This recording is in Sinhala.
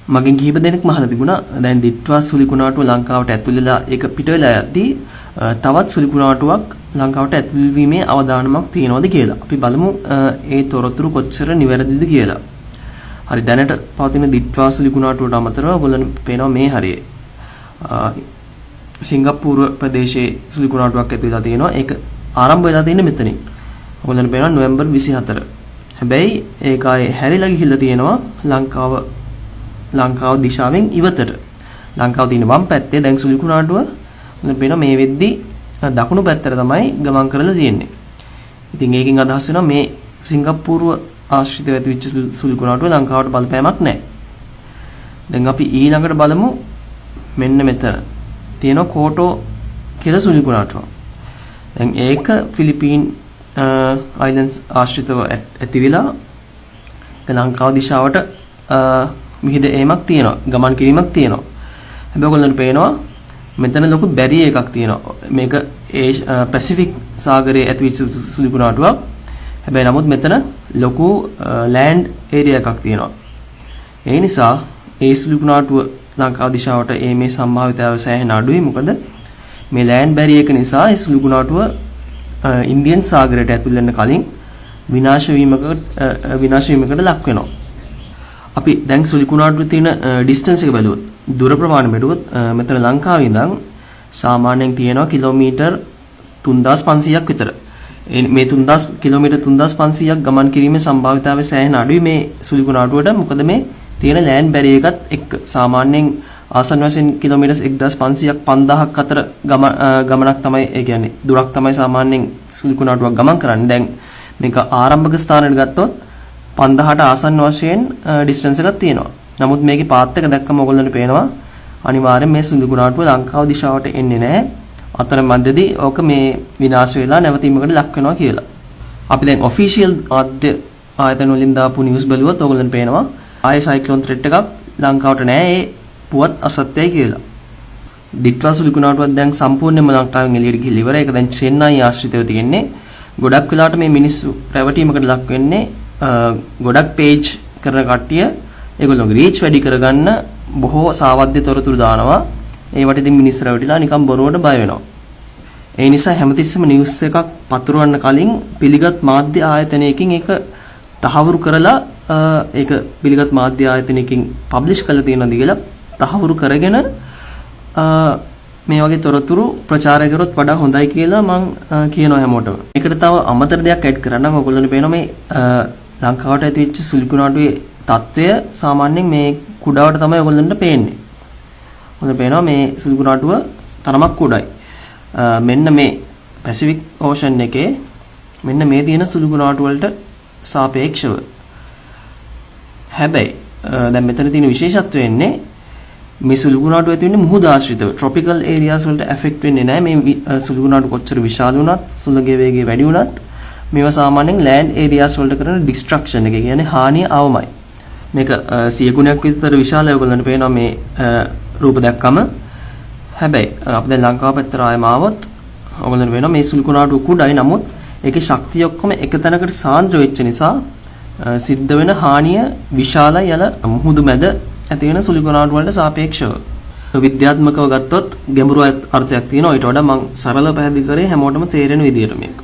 මගෙන් කිහිප දෙනෙක්ම අහලා තිබුණා දැන් දිට්වා සුළි කුණාටුව ලංකාවට ඇතුල් වෙලා ඒක පිට වෙලා යද්දී තවත් සුළි කුණාටුවක් ලංකාවට ඇතුල් වීමේ අවදානමක් තියෙනවද කියලා. අපි බලමු ඒ තොරතුරු කොච්චර නිවැරදිද කියලා. හරි දැනට පවතින දිට්වා සුළි කුණාටුවට අමතරව ඔයගොල්ලන්ට පේනවා මේ හරියේ. සිංගප්පූරු ප්‍රදේශයේ සුළි කුණාටුවක් ඇතුල් වෙලා තියෙනවා. ඒක ආරම්භ වෙලා තියෙන්නේ මෙතනින්. ඔයගොල්ලන්ට පේනවා නොවැම්බර් 24. හැබැයි ඒක ආයේ හැරිලා ගිහිල්ලා තියෙනවා ලංකාව දිශාවෙන් ඉවතට. ලංකාව තියෙන වම් පැත්තේ දැන් සුළි කුණාටුව වෙන මේ වෙද්දි දකුණු පැත්තට තමයි ගමන් කරලා තියෙන්නේ. ඉතින් ඒකෙන් අදහස් වෙනවා මේ සිංගප්පූරුව ආශ්‍රිතව ඇතිවෙච්ච සුළි කුණාටුව ලංකාවට බලපෑමක් නැහැ. දැන් අපි ඊළඟට බලමු මෙන්න මෙතන තියෙන කෝටෝ කියලා සුළි කුණාටුව. දැන් ඒක ෆිලිපීන් අයිලන්ඩ්ස් ආශ්‍රිතව ඇතිවිලා ලංකාව දිශාවට විහිද ඒමක් තියෙනවා ගමන් කිරීමක් තියෙනවා. හැබැයි ඔයගොල්ලන්ට පේනවා මෙතන ලොකු බැරියර් එකක් තියෙනවා. මේක පැසිෆික් සාගරයේ ඇතිවෙච්ච සුළි කුණාටුවක්. හැබැයි නමුත් මෙතන ලොකු ලෑන්ඩ් ඒරියා එකක් තියෙනවා. ඒ නිසා ඒ සුළි කුණාටුව ලංකාව දිශාවට මේ සම්භාවිතතාවය සෑහෙන අඩුයි. මොකද මේ ලෑන්ඩ් බැරියර් එක නිසා ඒ සුළි කුණාටුව ඉන්දියන් සාගරයට ඇතුල් වෙන්න කලින් විනාශ වීමකට ලක් වෙනවා. අපි දැන් සුළි කුණාටුවේ තියෙන ඩිස්ටන්ස් එක බැලුවොත් දුර ප්‍රමාණය බැලුවොත් මෙතන ලංකාවේ ඉඳන් සාමාන්‍යයෙන් තියෙනවා කිලෝමීටර් 3500ක් විතර. මේ කිලෝමීටර් 3500ක් ගමන් කිරීමේ සම්භාවිතතාවය සෑහෙන අඩුයි මේ සුළි කුණාටුවට. මොකද මේ තියෙන ලෑන්ඩ් බැරියර් එකත් එක්ක සාමාන්‍යයෙන් ආසන්න වශයෙන් කිලෝමීටර් 1500ක් 5000ක් අතර ගමනක් තමයි ඒ කියන්නේ දුරක් තමයි සාමාන්‍යයෙන් සුළි කුණාටුවක් ගමන් කරන්නේ. දැන් මේක ආරම්භක ස්ථානයට ගත්තොත් 5000ට ආසන්න වශයෙන් ඩිස්ටන්ස් එකක් තියෙනවා. නමුත් මේකේ පාත් එක දැක්කම ඔයගොල්ලන්ට පේනවා අනිවාර්යෙන් මේ සුළි කුණාටුව ලංකාව දිශාවට එන්නේ නැහැ. අතර මැදදී ඕක මේ විනාශ වෙලා නැවතීමකට ලක් වෙනවා කියලා. අපි දැන් ඔෆිෂියල් ආද්‍ය ආයතන වලින් දාපු නිවුස් බලුවොත් ඔයගොල්ලන්ට පේනවා ආයේ සයික්ලෝන් ත්‍රෙට් එකක් ලංකාවට නැහැ. ඒ පුවත් අසත්‍යයි කියලා. දිට්වා සුළි කුණාටුවක් දැන් සම්පූර්ණයෙන්ම ලංකාවෙන් එළියට ගිහිල්ලා ඉවරයි. ඒක දැන් චෙන්නයි ආශ්‍රිතව තියෙන්නේ. ගොඩක් වෙලාවට මේ මිනිස්සු රැවටීමකට ලක් වෙන්නේ ගොඩක් පේජ් කරන කට්ටිය ඒගොල්ලෝගේ රීච් වැඩි කරගන්න බොහෝ සාවද්‍ය තොරතුරු දානවා. ඒවට ඉතින් මිනිස්සු රැවටිලා නිකන් බොරුවට බය වෙනවා. ඒ නිසා හැමතිස්සෙම නිවුස් එකක් පතුරවන්න කලින් පිළිගත් මාධ්‍ය ආයතනයකින් ඒක තහවුරු කරලා ඒක පිළිගත් මාධ්‍ය ආයතනයකින් පබ්ලිෂ් කරලා තියෙනවද කියලා තහවුරු කරගෙන මේ වගේ තොරතුරු ප්‍රචාරය කරොත් වඩා හොඳයි කියලා මම කියනවා හැමෝටම. ඒකට තව අමතර දෙයක් ඇඩ් කරන්නම්. ඔයගොල්ලන්ට පේනවා මේ ලංකාවට ඇතිවෙච්ච සුළි කුණාටුවේ තත්ත්වය සාමාන්‍යයෙන් මේ කුඩාවට තමයි ඔයගොල්ලන්ට පේන්නේ. ඔයගොල්ලන්ට පේනවා මේ සුළි කුණාටුව තරමක් කුඩායි. මෙන්න මේ පැසිෆික් ඕෂන් එකේ මෙන්න මේ තියෙන සුළි කුණාටු වලට සාපේක්ෂව. හැබැයි දැන් මෙතන තියෙන විශේෂත්වය වෙන්නේ මේ සුළි කුණාටු ඇති වෙන්නේ මුහුද ආශ්‍රිතව. ට්‍රොපිකල් ඒරියාස් වලට ඇෆෙක්ට් වෙන්නේ නැහැ. මේ සුළි කුණාටු කොච්චර විශාල වුණත් සුළඟේ වේගය වැඩි වුණත් මේවා සාමාන්‍යයෙන් ලෑන්ඩ් ඒරියාස් වලට කරන ඩිස්ට්‍රක්ෂන් එක කියන්නේ හානිය අවමයි. මේක 100 ගුණයක් විතර විශාලයි. ඔයගොල්ලන්ට පේනවා මේ රූප දැක්කම. හැබැයි අපි දැන් ලංකාව පැත්තට ආයෙම ආවොත් ඔයගොල්ලන්ට වෙනවා මේ සුළි කුණාටුව කුඩායි. නමුත් ඒකේ ශක්තිය ඔක්කොම එක තැනකට සාන්ද්‍ර වෙච්ච නිසා සිද්ධ වෙන හානිය විශාලයි යන මුහුදු මැද ඇති වෙන සුළි කුණාටු වලට සාපේක්ෂව. විද්‍යාත්මකව ගත්තොත් ගැඹුරු අර්ථයක් තියෙනවා. ඊට වඩා මම සරලව පැහැදිලි කරේ හැමෝටම තේරෙන විදියට මේක.